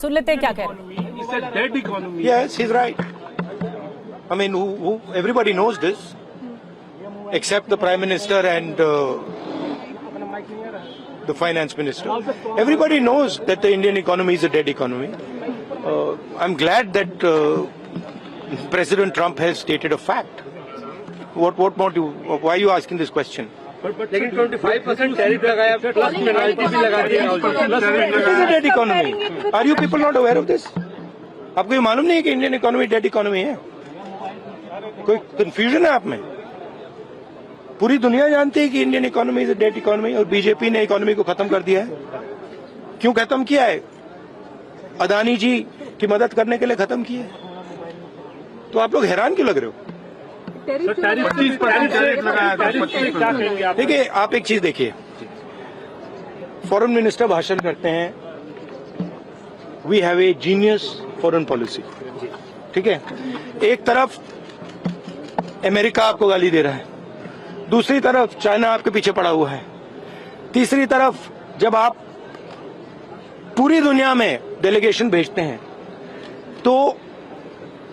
सुन लेते हैं क्या कह रहे हैं। It's a dead economy. Yes, he's right. I mean, everybody knows this, except the Prime Minister and the Finance Minister. Everybody knows that the Indian economy is a dead economy. I'm glad that President Trump has stated a fact. What more do you, why are you asking this question? लेकिन 25% tariff लगाया plus penalty भी लगा दी। It is a dead economy. Are you people not aware of this? आपको ये मालूम नहीं है कि इंडियन इकोनॉमी डेड इकोनॉमी है? कोई कंफ्यूजन है आप में? पूरी दुनिया जानती है कि Indian economy is a dead economy और बीजेपी ने इकोनॉमी को खत्म कर दिया है। क्यों खत्म किया है? अदानी जी की मदद करने के लिए खत्म किया है। तो आप लोग हैरान क्यों लग रहे हो? देखिए, आप एक चीज देखिए, फॉरेन मिनिस्टर भाषण करते हैं, we have a genius foreign policy, ठीक है। एक तरफ अमेरिका आपको गाली दे रहा है, दूसरी तरफ चाइना आपके पीछे पड़ा हुआ है, तीसरी तरफ जब आप पूरी दुनिया में डेलीगेशन भेजते हैं तो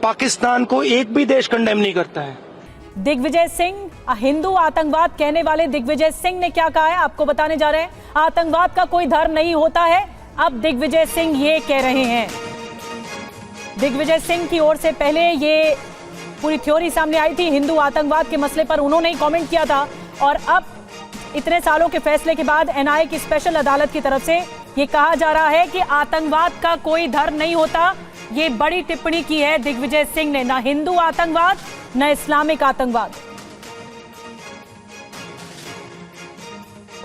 पाकिस्तान को एक भी देश कंडेम नहीं करता है। दिग्विजय सिंह, हिंदू आतंकवाद कहने वाले दिग्विजय सिंह ने क्या कहा है आपको बताने जा रहे हैं। आतंकवाद का कोई धर्म नहीं होता है, अब दिग्विजय सिंह ये कह रहे हैं। दिग्विजय सिंह की ओर से पहले ये पूरी थ्योरी सामने आई थी हिंदू आतंकवाद के मसले पर, उन्होंने ही कमेंट किया था और अब इतने सालों के फैसले के बाद एनआईए की स्पेशल अदालत की तरफ से ये कहा जा रहा है कि आतंकवाद का कोई धर्म नहीं होता। ये बड़ी टिप्पणी की है दिग्विजय सिंह ने, ना हिंदू आतंकवाद न इस्लामिक आतंकवाद।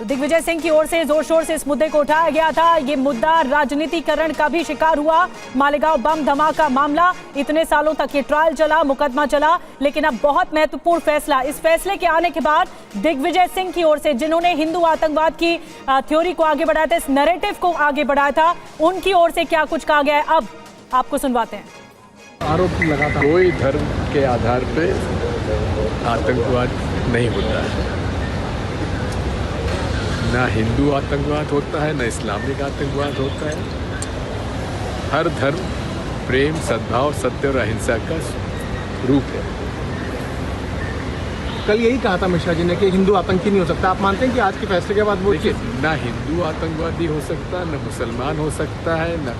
दिग्विजय सिंह की ओर से जोर शोर से इस मुद्दे को उठाया गया था। ये मुद्दा राजनीतिकरण का भी शिकार हुआ। मालेगांव बम धमाका मामला, इतने सालों तक ये ट्रायल चला, मुकदमा चला, लेकिन अब बहुत महत्वपूर्ण फैसला, इस फैसले के आने के बाद दिग्विजय सिंह की ओर से, जिन्होंने हिंदू आतंकवाद की थ्योरी को आगे बढ़ाया था, इस नैरेटिव को आगे बढ़ाया था, उनकी ओर से क्या कुछ कहा गया है अब आपको सुनवाते हैं। आरोप लगा था कोई धर्म के आधार पे आतंकवाद नहीं होता है, ना हिंदू आतंकवाद होता है, ना इस्लामिक आतंकवाद होता है। हर धर्म प्रेम, सद्भाव, सत्य और अहिंसा का रूप है। कल यही कहा था मिश्रा जी ने कि हिंदू आतंकी नहीं हो सकता। आप मानते हैं कि आज के फैसले के बाद वो देखिए, ना हिंदू आतंकवादी हो सकता, ना मुसलमान हो सकता है, ना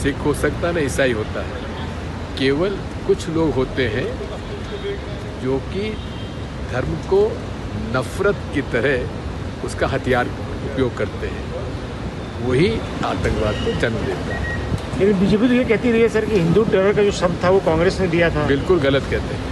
सिख हो सकता है, ना ईसाई होता है। केवल कुछ लोग होते हैं जो कि धर्म को नफरत की तरह उसका हथियार उपयोग करते हैं, वही आतंकवाद को जन्म देता है। लेकिन बीजेपी तो ये कहती रही है सर कि हिंदू टेरर का जो शब्द था वो कांग्रेस ने दिया था। बिल्कुल गलत कहते हैं।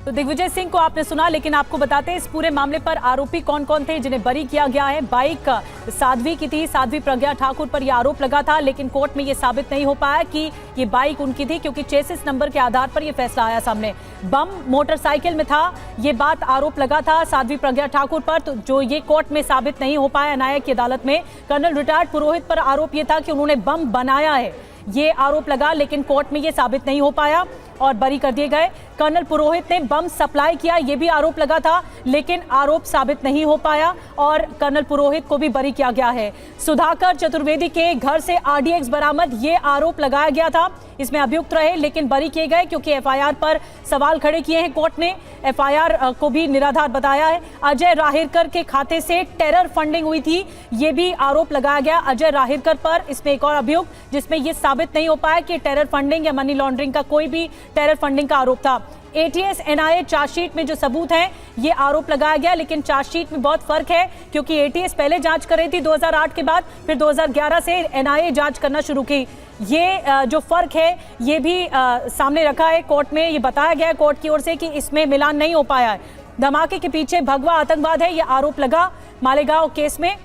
तो दिग्विजय सिंह को आपने सुना, लेकिन आपको बताते हैं इस पूरे मामले पर आरोपी कौन कौन थे जिन्हें बरी किया गया है। बाइक साध्वी की थी, साध्वी प्रज्ञा ठाकुर पर यह आरोप लगा था, लेकिन कोर्ट में यह साबित नहीं हो पाया कि ये बाइक उनकी थी, क्योंकि चेसिस नंबर के आधार पर यह फैसला आया सामने। बम मोटरसाइकिल में था, ये बात आरोप लगा था साध्वी प्रज्ञा ठाकुर पर, तो जो ये कोर्ट में साबित नहीं हो पाया एनआईए की अदालत में। कर्नल रिटायर्ड पुरोहित पर आरोप यह था कि उन्होंने बम बनाया है, ये आरोप लगा, लेकिन कोर्ट में ये साबित नहीं हो पाया और बरी कर दिए गए। कर्नल पुरोहित ने बम सप्लाई किया, ये भी आरोप लगा था, लेकिन आरोप साबित नहीं हो पाया और कर्नल पुरोहित को भी बरी किया गया है। सुधाकर चतुर्वेदी के घर से आरडीएक्स बरामद, ये आरोप लगाया गया था, इसमें अभियुक्त रहे लेकिन बरी किए गए, क्योंकि एफआईआर पर सवाल खड़े किए हैं कोर्ट ने, एफआईआर को भी निराधार बताया है। अजय राहिरकर के खाते से टेरर फंडिंग हुई थी, ये भी आरोप लगाया गया अजय राहिरकर पर। इसमें एक और अभियुक्त जिसमें यह साबित नहीं हो पाया कि टेरर फंडिंग या मनी लॉन्ड्रिंग का कोई भी टेरर फंडिंग का आरोप था। एटीएस एनआईए चार्जशीट में जो सबूत हैं, ये आरोप लगाया गया, लेकिन चार्जशीट में बहुत फर्क है, क्योंकि एटीएस पहले जांच कर रही थी 2008 के बाद, फिर 2011 से एनआईए जांच करना शुरू की। ये जो फर्क है ये भी सामने रखा है कोर्ट में, ये बताया गया है कोर्ट की ओर से कि इसमें मिलान नहीं हो पाया है। धमाके के पीछे भगवा आतंकवाद है, ये आरोप लगा मालेगांव केस में,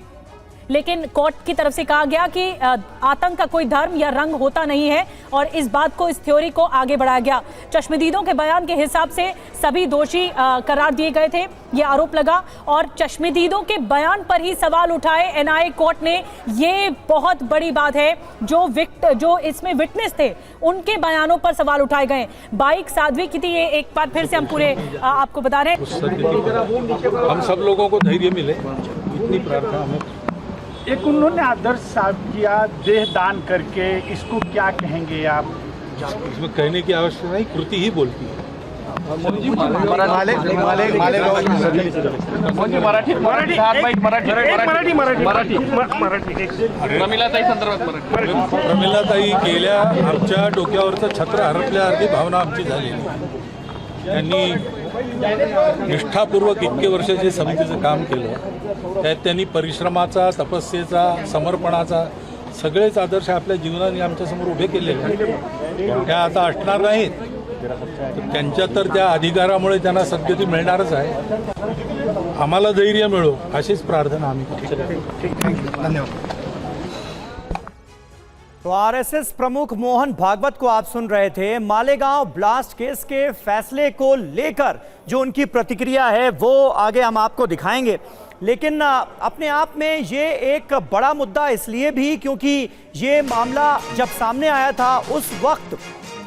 लेकिन कोर्ट की तरफ से कहा गया कि आतंक का कोई धर्म या रंग होता नहीं है और इस बात को, इस थ्योरी को आगे बढ़ाया गया। चश्मदीदों के बयान के हिसाब से सभी दोषी करार दिए गए थे, ये आरोप लगा, और चश्मदीदों के बयान पर ही सवाल उठाए एनआईए कोर्ट ने। ये बहुत बड़ी बात है, जो इसमें विटनेस थे उनके बयानों पर सवाल उठाए गए। बाइक साध्वी की थी, ये एक बार फिर से हम पूरे आपको बता रहे हैं। हम सब लोगों को धैर्य मिले, इतनी प्रार्थना हमें एक उन्होंने आदर्श साहब किया देह दान करके, इसको क्या कहेंगे आप? इसमें कहने की आवश्यकता नहीं, कृति ही बोलती है। प्रमिलाताई गेल्या आमच्या डोक्यावरचं छत्र हरपल्यासारखी भावना आमची झालेली आहे. त्यांनी निष्ठापूर्वक इतके वर्ष जे समितीचं काम केलं, त्यात त्यांनी परिश्रमाचा, तपस्येचा, समर्पणाचा सगळेच आदर्श आपल्या जीवनाने आमच्यासमोर उभे केलेले आहेत. त्या आता असणार नाहीत, त्यांच्या तर त्या अधिकारामुळे त्यांना सद्गती मिळणारच आहे. आम्हाला धैर्य मिळो अशीच प्रार्थना आम्ही करतो. धन्यवाद. तो आरएसएस प्रमुख मोहन भागवत को आप सुन रहे थे. मालेगांव ब्लास्ट केस के फैसले को लेकर जो उनकी प्रतिक्रिया है वो आगे हम आपको दिखाएंगे. लेकिन अपने आप में ये एक बड़ा मुद्दा इसलिए भी क्योंकि ये मामला जब सामने आया था उस वक्त,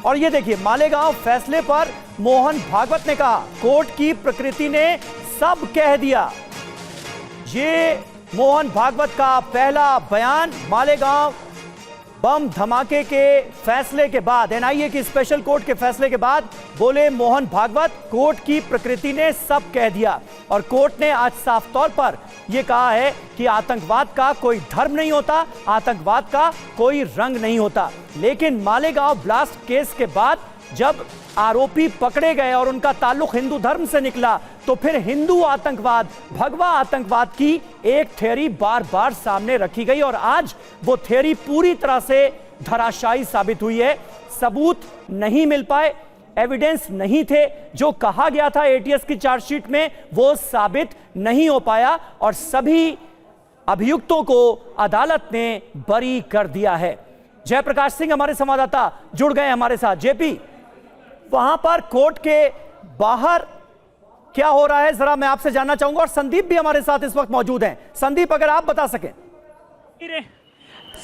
और ये देखिए मालेगांव फैसले पर मोहन भागवत ने कहा कोर्ट की प्रकृति ने सब कह दिया. ये मोहन भागवत का पहला बयान मालेगांव बम धमाके के फैसले के बाद, एनआईए की स्पेशल कोर्ट के फैसले के बाद बोले मोहन भागवत कोर्ट की प्रकृति ने सब कह दिया. और कोर्ट ने आज साफ तौर पर यह कहा है कि आतंकवाद का कोई धर्म नहीं होता, आतंकवाद का कोई रंग नहीं होता. लेकिन मालेगांव ब्लास्ट केस के बाद जब आरोपी पकड़े गए और उनका ताल्लुक हिंदू धर्म से निकला तो फिर हिंदू आतंकवाद, भगवा आतंकवाद की एक थ्योरी बार बार सामने रखी गई और आज वो थ्योरी पूरी तरह से धराशायी साबित हुई है. सबूत नहीं मिल पाए, एविडेंस नहीं थे, जो कहा गया था एटीएस की चार्जशीट में वो साबित नहीं हो पाया और सभी अभियुक्तों को अदालत ने बरी कर दिया है. जयप्रकाश सिंह हमारे संवाददाता जुड़ गए हमारे साथ. जेपी, वहां पर कोर्ट के बाहर क्या हो रहा है जरा मैं आपसे जानना चाहूंगा, और संदीप भी हमारे साथ इस वक्त मौजूद हैं. संदीप, अगर आप बता सकें.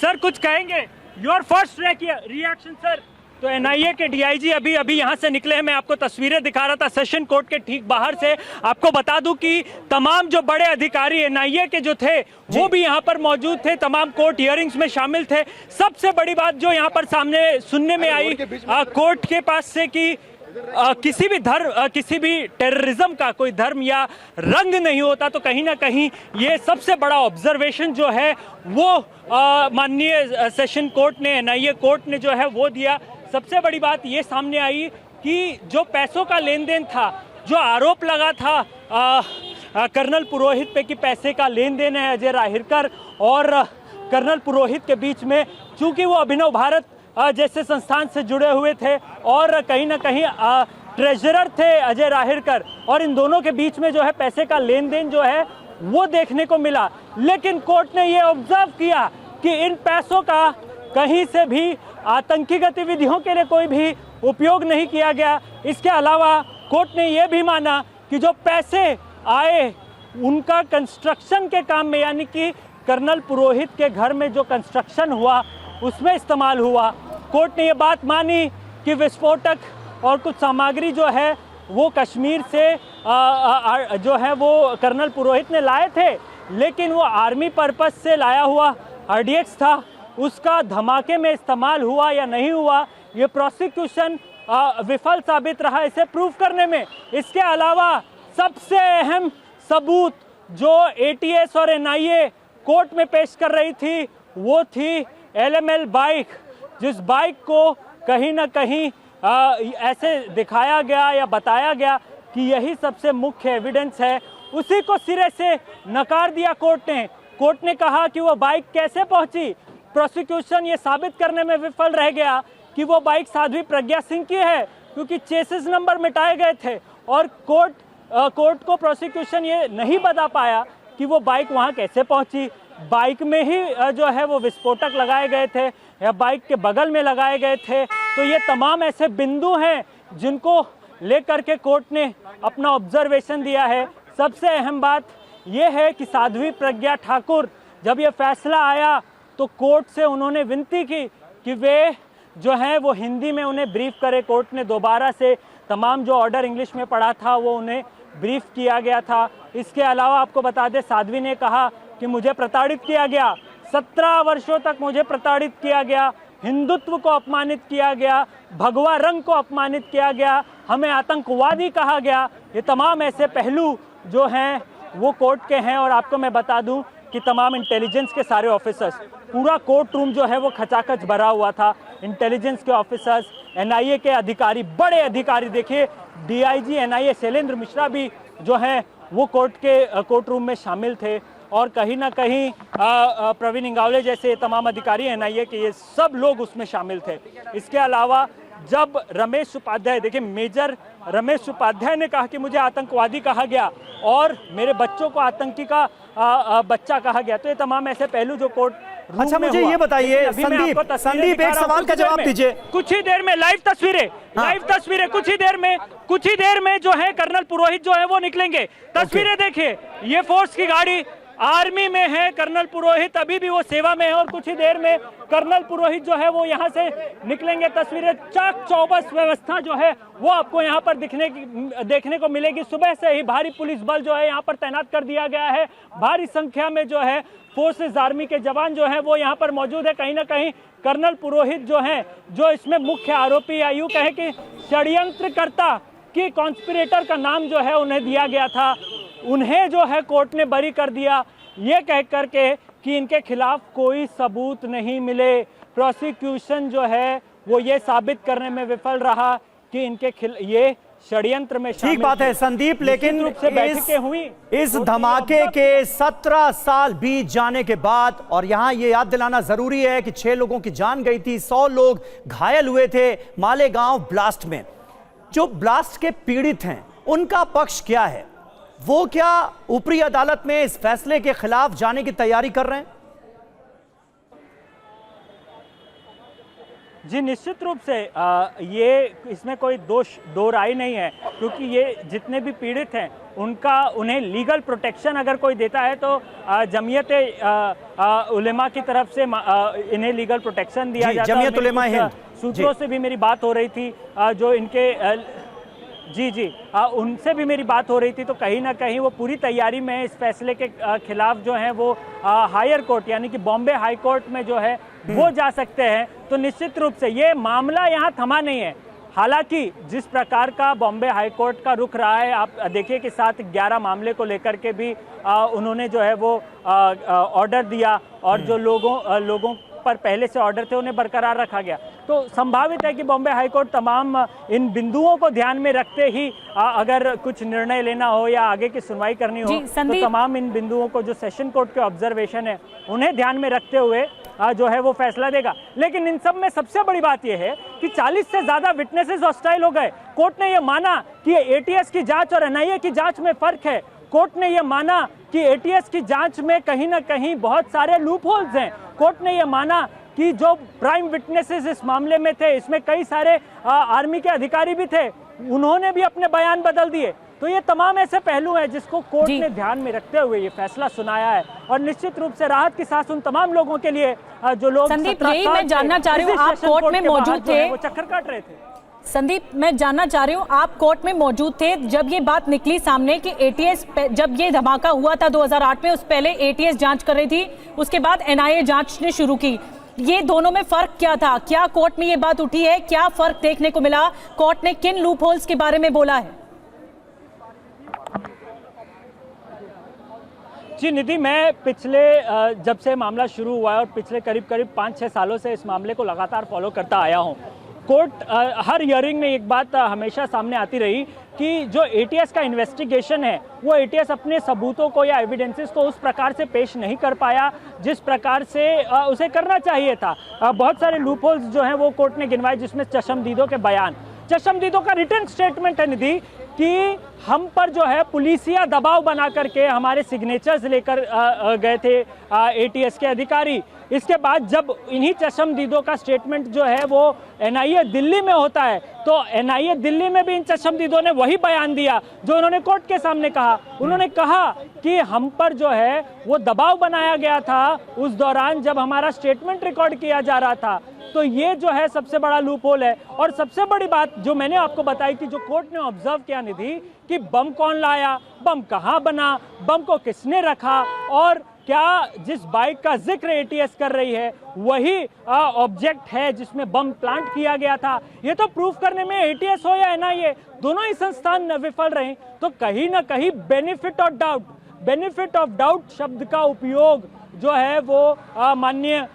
सर कुछ कहेंगे, योर फर्स्ट रिएक्शन सर. तो एनआईए के डीआईजी अभी यहाँ से निकले हैं. मैं आपको तस्वीरें दिखा रहा था सेशन कोर्ट के ठीक बाहर से. आपको बता दूं कि तमाम जो बड़े अधिकारी एनआईए के जो थे वो भी यहाँ पर मौजूद थे, तमाम कोर्ट हियरिंग्स में शामिल थे. सबसे बड़ी बात जो यहाँ पर सामने सुनने में आई कोर्ट के पास से कि किसी भी धर्म, किसी भी टेररिज्म का कोई धर्म या रंग नहीं होता. तो कहीं ना कहीं ये सबसे बड़ा ऑब्जर्वेशन जो है वो माननीय सेशन कोर्ट ने, एनआईए कोर्ट ने जो है वो दिया. सबसे बड़ी बात ये सामने आई कि जो पैसों का लेन देन था, जो आरोप लगा था कर्नल पुरोहित पे कि पैसे का लेन देन है अजय राहिरकर और कर्नल पुरोहित के बीच में, चूंकि वो अभिनव भारत जैसे संस्थान से जुड़े हुए थे और कहीं ना कहीं ट्रेजरर थे अजय राहिरकर, और इन दोनों के बीच में जो है पैसे का लेन देन जो है वो देखने को मिला. लेकिन कोर्ट ने ये ऑब्जर्व किया कि इन पैसों का कहीं से भी आतंकी गतिविधियों के लिए कोई भी उपयोग नहीं किया गया. इसके अलावा कोर्ट ने यह भी माना कि जो पैसे आए उनका कंस्ट्रक्शन के काम में, यानी कि कर्नल पुरोहित के घर में जो कंस्ट्रक्शन हुआ उसमें इस्तेमाल हुआ. कोर्ट ने ये बात मानी कि विस्फोटक और कुछ सामग्री जो है वो कश्मीर से जो है वो कर्नल पुरोहित ने लाए थे, लेकिन वो आर्मी पर्पस से लाया हुआ RDX था. उसका धमाके में इस्तेमाल हुआ या नहीं हुआ, ये प्रोसिक्यूशन विफल साबित रहा इसे प्रूव करने में. इसके अलावा सबसे अहम सबूत जो ATS और NIA कोर्ट में पेश कर रही थी वो थी LML बाइक, जिस बाइक को कहीं ना कहीं ऐसे दिखाया गया या बताया गया कि यही सबसे मुख्य एविडेंस है. उसी को सिरे से नकार दिया कोर्ट ने. कोर्ट ने कहा कि वो बाइक कैसे पहुंची. प्रोसिक्यूशन ये साबित करने में विफल रह गया कि वो बाइक साध्वी प्रज्ञा सिंह की है, क्योंकि चेसिस नंबर मिटाए गए थे और कोर्ट को प्रोसिक्यूशन ये नहीं बता पाया कि वो बाइक वहाँ कैसे पहुँची. बाइक में ही जो है वो विस्फोटक लगाए गए थे या बाइक के बगल में लगाए गए थे. तो ये तमाम ऐसे बिंदु हैं जिनको लेकर के कोर्ट ने अपना ऑब्जर्वेशन दिया है. सबसे अहम बात यह है कि साध्वी प्रज्ञा ठाकुर, जब ये फैसला आया तो कोर्ट से उन्होंने विनती की कि वे जो हैं वो हिंदी में उन्हें ब्रीफ करे. कोर्ट ने दोबारा से तमाम जो ऑर्डर इंग्लिश में पढ़ा था वो उन्हें ब्रीफ किया गया था. इसके अलावा आपको बता दें, साध्वी ने कहा कि मुझे प्रताड़ित किया गया, 17 वर्षों तक मुझे प्रताड़ित किया गया, हिंदुत्व को अपमानित किया गया, भगवा रंग को अपमानित किया गया, हमें आतंकवादी कहा गया। ये तमाम ऐसे पहलू जो हैं वो कोर्ट के हैं। और आपको मैं बता दूं कि तमाम इंटेलिजेंस के सारे ऑफिसर्स, पूरा कोर्ट रूम जो है वो खचाखच भरा हुआ था। इंटेलिजेंस के ऑफिसर्स, एनआईए के अधिकारी, बड़े अधिकारी, देखिए डीआईजी एनआईए शैलेंद्र मिश्रा भी जो हैं वो कोर्ट रूम में शामिल थे। और कहीं ना कहीं प्रवीण इंगावले जैसे तमाम अधिकारी एनआईए के, ये सब लोग उसमें शामिल थे। इसके अलावा जब रमेश उपाध्याय, देखिए मेजर रमेश उपाध्याय ने कहा कि मुझे आतंकवादी कहा गया और मेरे बच्चों को आतंकी का बच्चा कहा गया, तो ये तमाम ऐसे पहलू जो कोर्ट रूम अच्छा, में मुझे हुआ। ये बताइए लेकिन अभी मैं आपको तस्वीरें संदीप दिखा एक रहा हूं, सवाल का जवाब दीजिए। कुछ ही देर में लाइव तस्वीरें, कुछ ही देर में जो है कर्नल पुरोहित जो है वो निकलेंगे। तस्वीरें देखिए, ये फोर्स की गाड़ी आर्मी में है, कर्नल पुरोहित अभी भी वो सेवा में है और कुछ ही देर में कर्नल पुरोहित जो है वो यहाँ से निकलेंगे। तस्वीरें चाक चौबस व्यवस्था जो है वो आपको यहाँ पर देखने को मिलेगी। सुबह से ही भारी पुलिस बल जो है यहाँ पर तैनात कर दिया गया है। भारी संख्या में जो है फोर्सेस आर्मी के जवान जो है वो यहाँ पर मौजूद है। कहीं ना कहीं कर्नल पुरोहित जो है, जो इसमें मुख्य आरोपी या यूं कहे कि षड्यंत्रकर्ता की कॉन्स्पिरेटर का नाम जो है उन्हें दिया गया था, उन्हें जो है कोर्ट ने बरी कर दिया, ये कह करके कि इनके खिलाफ कोई सबूत नहीं मिले। प्रोसिक्यूशन जो है वो ये साबित करने में विफल रहा कि इनके ये षड्यंत्र में शामिल। ठीक बात है संदीप, लेकिन रूप से बैठकें हुई। इस धमाके के 17 साल बीत जाने के बाद, और यहां ये याद दिलाना जरूरी है कि 6 लोगों की जान गई थी, 100 लोग घायल हुए थे मालेगांव ब्लास्ट में। जो ब्लास्ट के पीड़ित हैं उनका पक्ष क्या है? वो क्या ऊपरी अदालत में इस फैसले के खिलाफ जाने की तैयारी कर रहे हैं? जी निश्चित रूप से ये इसमें कोई दो राय नहीं है, क्योंकि ये जितने भी पीड़ित हैं उन्हें लीगल प्रोटेक्शन अगर कोई देता है तो जमीयत उलेमा की तरफ से इन्हें लीगल प्रोटेक्शन दिया जाता है। जमीयत उलेमा हिंद सूत्रों से भी मेरी बात हो रही थी, जो इनके उनसे भी मेरी बात हो रही थी, तो कहीं ना कहीं वो पूरी तैयारी में इस फैसले के खिलाफ जो है वो हायर कोर्ट यानी कि बॉम्बे हाई कोर्ट में जो है वो जा सकते हैं। तो निश्चित रूप से ये मामला यहाँ थमा नहीं है। हालांकि जिस प्रकार का बॉम्बे हाई कोर्ट का रुख रहा है, आप देखिए कि 7-11 मामले को लेकर के भी उन्होंने जो है वो ऑर्डर दिया और जो लोगों पर पहले से ऑर्डर थे उन्हें बरकरार रखा गया। तो संभावित है कि बॉम्बे हाई कोर्ट तमाम इन बिंदुओं को ध्यान में रखते ही अगर कुछ निर्णय लेना हो या आगे की सुनवाई करनी हो तो तमाम इन बिंदुओं को जो सेशन कोर्ट के ऑब्जर्वेशन है उन्हें ध्यान में रखते हुए जो है वो फैसला देगा। लेकिन इन सब में सबसे बड़ी बात यह है कि 40 से ज्यादा विटनेसेस हॉस्टाइल हो गए। कोर्ट ने यह माना कि एटीएस की जांच और एनआईए की जांच में फर्क है। कोर्ट ने यह माना कि एटीएस की जांच में कहीं ना कहीं बहुत सारे लूप होल्स हैं। कोर्ट ने यह माना कि जो प्राइम विटनेसेस इस मामले में थे, इसमें कई सारे आर्मी के अधिकारी भी थे, उन्होंने भी अपने बयान बदल दिए। तो ये तमाम ऐसे पहलू हैं जिसको कोर्ट ने ध्यान में रखते हुए ये फैसला सुनाया है और निश्चित रूप से राहत की सांस उन तमाम लोगों के लिए जो लोग संदीप, यही मैं जानना चाह रही हूँ, आप कोर्ट में मौजूद थे, वो चक्कर काट रहे थे। संदीप, मैं जानना चाह रही हूँ, आप कोर्ट में मौजूद थे जब ये बात निकली सामने कि एटीएस, जब ये धमाका हुआ था 2008 में, उस पहले एटीएस जांच कर रही थी, उसके बाद एनआईए जांच ने शुरू की। ये दोनों में फर्क क्या था? क्या कोर्ट में ये बात उठी है? क्या फर्क देखने को मिला? कोर्ट ने किन लूप होल्स के बारे में बोला है? जी निधि, मैं पिछले जब से मामला शुरू हुआ है और पिछले करीब 5-6 सालों से इस मामले को लगातार फॉलो करता आया हूँ। कोर्ट हर हियरिंग में एक बात हमेशा सामने आती रही कि जो एटीएस का इन्वेस्टिगेशन है वो एटीएस अपने सबूतों को या एविडेंसेस को उस प्रकार से पेश नहीं कर पाया जिस प्रकार से उसे करना चाहिए था। बहुत सारे लूप होल्स जो हैं वो कोर्ट ने गिनवाए, जिसमें चशमदीदों के बयान, चशमदीदों का रिटन स्टेटमेंट है निधि कि हम पर जो है पुलिसिया दबाव बना करके हमारे सिग्नेचर्स लेकर गए थे एटीएस के अधिकारी। इसके बाद जब इन्हीं चशमदीदों का स्टेटमेंट जो है वो एनआईए दिल्ली में होता है, तो एनआईए दिल्ली में भी इन चशमदीदों ने वही बयान दिया जो उन्होंने कोर्ट के सामने कहा। उन्होंने कहा कि हम पर जो है वो दबाव बनाया गया था उस दौरान जब हमारा स्टेटमेंट रिकॉर्ड किया जा रहा था। तो ये जो है सबसे बड़ा लूप होल है। और सबसे बड़ी बात जो मैंने आपको बताई कि जो कोर्ट ने ऑब्जर्व किया निधि कि बम कौन लाया, बम कहाँ बना, बम को किसने रखा और क्या जिस बाइक का जिक्र एटीएस कर रही है वही ऑब्जेक्ट है जिसमें बम प्लांट किया गया था? ये तो प्रूफ करने में एटीएस हो या एनआईए, दोनों ही संस्थान विफल रहे। तो कहीं ना कहीं बेनिफिट ऑफ डाउट शब्द का उपयोग जो है वो माननीय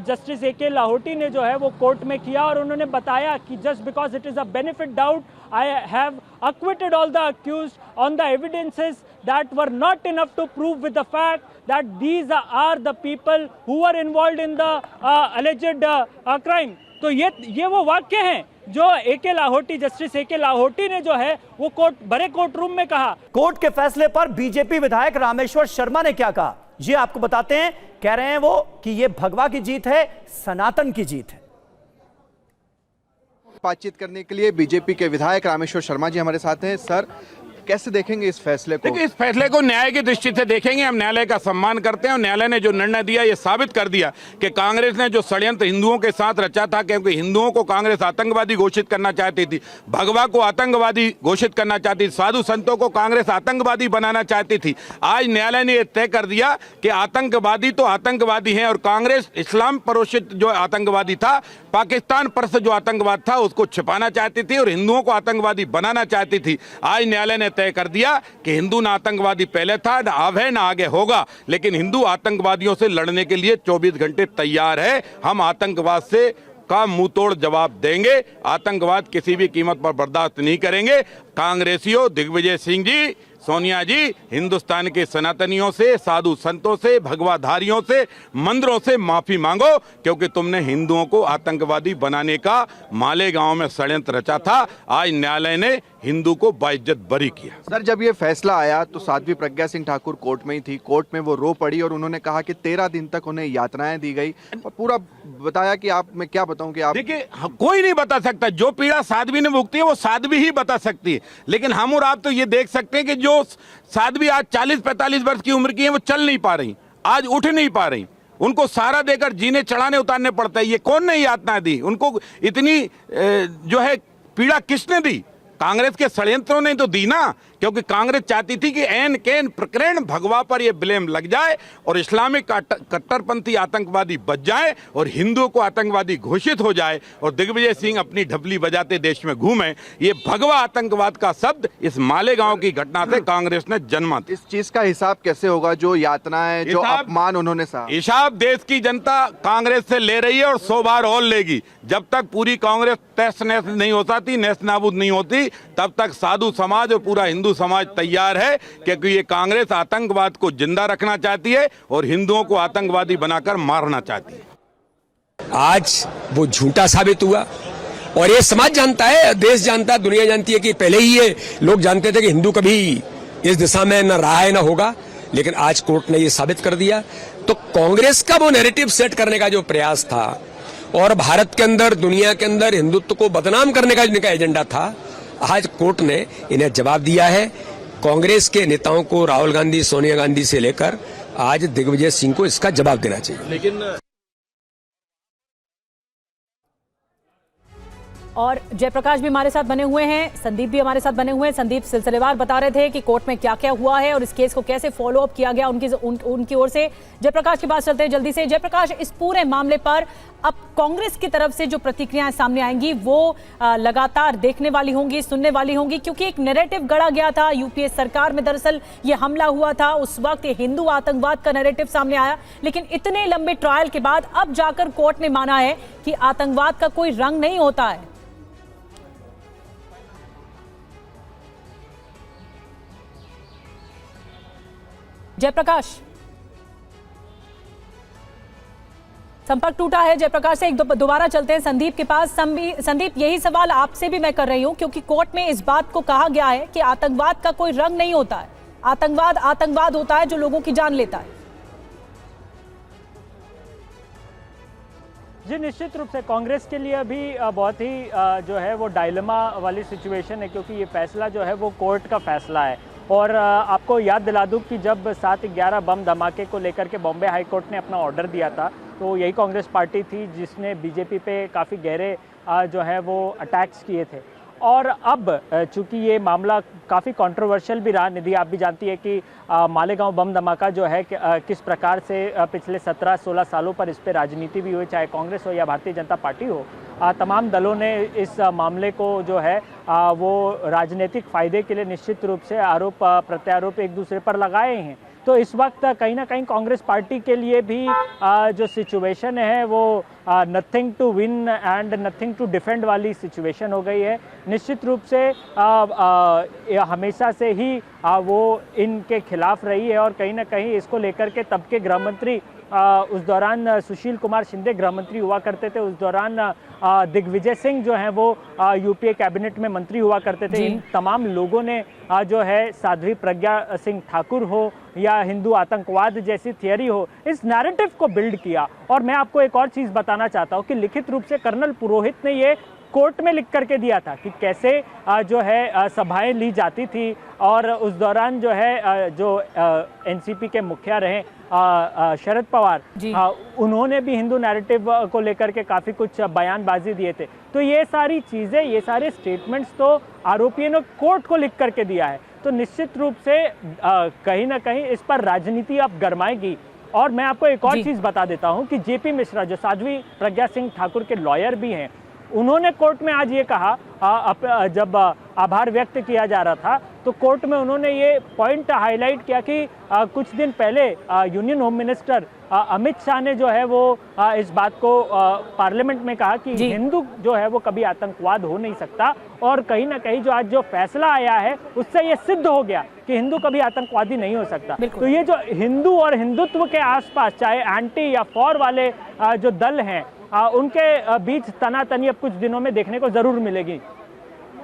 जस्टिस ए.के. लाहोटी ने जो है वो कोर्ट में किया और उन्होंने बताया कि just because it is a benefit doubt I have acquitted all the accused on the evidences that were not enough to prove with the fact that these are the people who were involved in the alleged crime. तो ये वो वाक्य हैं जो A K. Lahoti, justice A K. Lahoti ने जो है वो भरे कोर्ट रूम में कहा। कोर्ट के फैसले पर बीजेपी विधायक रामेश्वर शर्मा ने क्या कहा, ये आपको बताते हैं। कह रहे हैं वो कि ये भगवा की जीत है, सनातन की जीत है। बातचीत करने के लिए बीजेपी के विधायक रामेश्वर शर्मा जी हमारे साथ हैं। सर, कैसे देखेंगे इस फैसले को? देखिए, इस फैसले को न्याय की दृष्टि से देखेंगे। हम न्यायालय का सम्मान करते हैं और न्यायालय ने जो निर्णय दिया ये साबित कर दिया कि कांग्रेस ने जो षड्यंत्र हिंदुओं के साथ रचा था, क्योंकि हिंदुओं को कांग्रेस आतंकवादी घोषित करना चाहती थी, भगवा को आतंकवादी घोषित करना चाहती थी, साधु संतों को कांग्रेस आतंकवादी बनाना चाहती थी। आज न्यायालय ने यह तय कर दिया कि आतंकवादी तो आतंकवादी हैं और कांग्रेस इस्लाम परोषित जो आतंकवादी था, पाकिस्तान परस्त जो आतंकवाद था उसको छिपाना चाहती थी और हिंदुओं को आतंकवादी बनाना चाहती थी। आज न्यायालय ने तय कर दिया कि हिंदू ना आतंकवादी पहले था, ना अब है, ना आगे होगा, लेकिन हिंदू आतंकवादियों से लड़ने के लिए 24 घंटे तैयार है। हम आतंकवाद से का मुंह तोड़ जवाब देंगे, आतंकवाद किसी भी कीमत पर बर्दाश्त नहीं करेंगे। कांग्रेसियों, दिग्विजय सिंह जी, सोनिया जी, हिंदुस्तान के सनातनियों से, साधु संतों से, भगवाधारियों से, मंदिरों से माफी मांगो, क्योंकि तुमने हिंदुओं को आतंकवादी बनाने का मालेगांव में षड्यंत्र रचा था। आज न्यायालय ने हिंदू को बाइज्जत बरी किया। सर, जब ये फैसला आया तो साध्वी प्रज्ञा सिंह ठाकुर कोर्ट में ही थी। कोर्ट में वो रो पड़ी और उन्होंने कहा कि 13 दिन तक उन्हें यातनाएं दी गई और पूरा बताया कि आप, मैं क्या बताऊं कि आप, देखिए, कोई नहीं बता सकता। जो पीड़ा साध्वी ने भुगती है वो साध्वी ही बता सकती है, लेकिन हम और आप तो ये देख सकते हैं कि जो साध्वी आज 40-45 वर्ष की उम्र की है वो चल नहीं पा रही, आज उठ नहीं पा रही, उनको सहारा देकर जीने चढ़ाने उतारने पड़ता है। ये कौन ने यातना दी उनको? इतनी जो है पीड़ा किसने दी? कांग्रेस के षड्यंत्रों ने तो दी ना, क्योंकि कांग्रेस चाहती थी कि एन कैन प्रकरण भगवा पर ये ब्लेम लग जाए और इस्लामिक कट्टरपंथी आतंकवादी बच जाए और हिंदुओं को आतंकवादी घोषित हो जाए और दिग्विजय सिंह अपनी ढपली बजाते देश में घूमे। ये भगवा आतंकवाद का शब्द इस मालेगांव की घटना से कांग्रेस ने जन्मा दिया। इस चीज का हिसाब कैसे होगा? जो यातनाएं, जो अपमान उन्होंने सहा, हिसाब देश की जनता कांग्रेस से ले रही है और 100 बार और लेगी। जब तक पूरी कांग्रेस तहस नहस नहीं हो जाती, नेस्त नाबूद नहीं होती, तब तक साधु समाज और पूरा हिंदू समाज तैयार है, क्योंकि ये कांग्रेस आतंकवाद को जिंदा रखना चाहती है और हिंदुओं को आतंकवादी बनाकर मारना चाहती है। आज वो झूठा साबित हुआ और ये समाज जानता है, देश जानता है, दुनिया जानती है कि पहले ही ये लोग जानते थे कि हिंदू कभी इस दिशा में न रहा है न होगा, लेकिन आज कोर्ट ने ये साबित कर दिया। तो कांग्रेस का वो नैरेटिव सेट करने का जो प्रयास था और भारत के अंदर, दुनिया के अंदर हिंदुत्व को बदनाम करने का इनका एजेंडा था, आज कोर्ट ने इन्हें जवाब दिया है। कांग्रेस के नेताओं को, राहुल गांधी, सोनिया गांधी से लेकर आज दिग्विजय सिंह को इसका जवाब देना चाहिए। लेकिन और जयप्रकाश भी हमारे साथ बने हुए हैं, संदीप भी हमारे साथ बने हुए हैं। संदीप सिलसिलेवार बता रहे थे कि कोर्ट में क्या क्या हुआ है और इस केस को कैसे फॉलो अप किया गया उनकी ओर से। जयप्रकाश के पास चलते हैं जल्दी से। जयप्रकाश, इस पूरे मामले पर अब कांग्रेस की तरफ से जो प्रतिक्रियाएं सामने आएंगी वो लगातार देखने वाली होंगी, सुनने वाली होंगी, क्योंकि एक नैरेटिव गढ़ा गया था। यूपीए सरकार में दरअसल ये हमला हुआ था, उस वक्त हिंदू आतंकवाद का नैरेटिव सामने आया, लेकिन इतने लंबे ट्रायल के बाद अब जाकर कोर्ट ने माना है कि आतंकवाद का कोई रंग नहीं होता है। जयप्रकाश, संपर्क टूटा है जयप्रकाश से। दोबारा चलते हैं संदीप के पास। संदीप, यही सवाल आपसे भी मैं कर रही हूं, क्योंकि कोर्ट में इस बात को कहा गया है कि आतंकवाद का कोई रंग नहीं होता है, आतंकवाद होता है जो लोगों की जान लेता है। जी, निश्चित रूप से कांग्रेस के लिए अभी बहुत ही जो है वो डायलेमा वाली सिचुएशन है, क्योंकि ये फैसला जो है वो कोर्ट का फैसला है। और आपको याद दिला दूं कि जब 7/11 बम धमाके को लेकर के बॉम्बे हाई कोर्ट ने अपना ऑर्डर दिया था, तो यही कांग्रेस पार्टी थी जिसने बीजेपी पे काफ़ी गहरे जो है वो अटैक्स किए थे। और अब चूंकि ये मामला काफ़ी कंट्रोवर्शियल भी रहा, निधि आप भी जानती है कि मालेगांव बम धमाका जो है किस प्रकार से पिछले 17-16 सालों पर इस पर राजनीति भी हुई, चाहे कांग्रेस हो या भारतीय जनता पार्टी हो। तमाम दलों ने इस मामले को जो है वो राजनीतिक फायदे के लिए निश्चित रूप से आरोप प्रत्यारोप एक दूसरे पर लगाए हैं। तो इस वक्त कहीं ना कहीं कांग्रेस पार्टी के लिए भी जो सिचुएशन है वो nothing to win and nothing to defend वाली सिचुएशन हो गई है। निश्चित रूप से हमेशा से ही वो इनके खिलाफ रही है और कहीं ना कहीं इसको लेकर के तब के गृह मंत्री उस दौरान सुशील कुमार शिंदे गृह मंत्री हुआ करते थे, उस दौरान दिग्विजय सिंह जो हैं वो यूपीए कैबिनेट में मंत्री हुआ करते थे। इन तमाम लोगों ने जो है साध्वी प्रज्ञा सिंह ठाकुर हो या हिंदू आतंकवाद जैसी थियरी हो, इस नैरेटिव को बिल्ड किया। और मैं आपको एक और चीज़ बताना चाहता हूँ कि लिखित रूप से कर्नल पुरोहित ने ये कोर्ट में लिख करके दिया था कि कैसे जो है सभाएं ली जाती थी और उस दौरान जो है जो एनसीपी के मुखिया रहे शरद पवार, उन्होंने भी हिंदू नैरेटिव को लेकर के काफ़ी कुछ बयानबाजी दिए थे। तो ये सारी चीज़ें, ये सारे स्टेटमेंट्स तो आरोपियों ने कोर्ट को लिख करके दिया है। तो निश्चित रूप से कहीं ना कहीं इस पर राजनीति अब गरमाएगी। और मैं आपको एक और चीज़ बता देता हूँ कि जेपी मिश्रा जो साध्वी प्रज्ञा सिंह ठाकुर के लॉयर भी हैं, उन्होंने कोर्ट में आज ये कहा, जब आभार व्यक्त किया जा रहा था तो कोर्ट में उन्होंने ये पॉइंट हाईलाइट किया कि कुछ दिन पहले union home minister Amit Shah ने जो है वो इस बात को पार्लियामेंट में कहा कि हिंदू जो है वो कभी आतंकवाद हो नहीं सकता। और कहीं ना कहीं जो आज जो फैसला आया है उससे ये सिद्ध हो गया कि हिंदू कभी आतंकवादी नहीं हो सकता। तो ये जो हिंदू और हिंदुत्व के आसपास चाहे एंटी या फॉर वाले जो दल हैं, उनके बीच तनातनी अब कुछ दिनों में देखने को जरूर मिलेगी।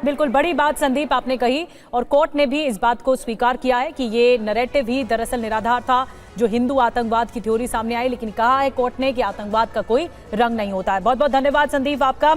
बिल्कुल बड़ी बात संदीप आपने कही और कोर्ट ने भी इस बात को स्वीकार किया है कि ये नैरेटिव ही दरअसल निराधार था, जो हिंदू आतंकवाद की थ्योरी सामने आई। लेकिन कहा है कोर्ट ने कि आतंकवाद का कोई रंग नहीं होता है। बहुत बहुत धन्यवाद संदीप आपका।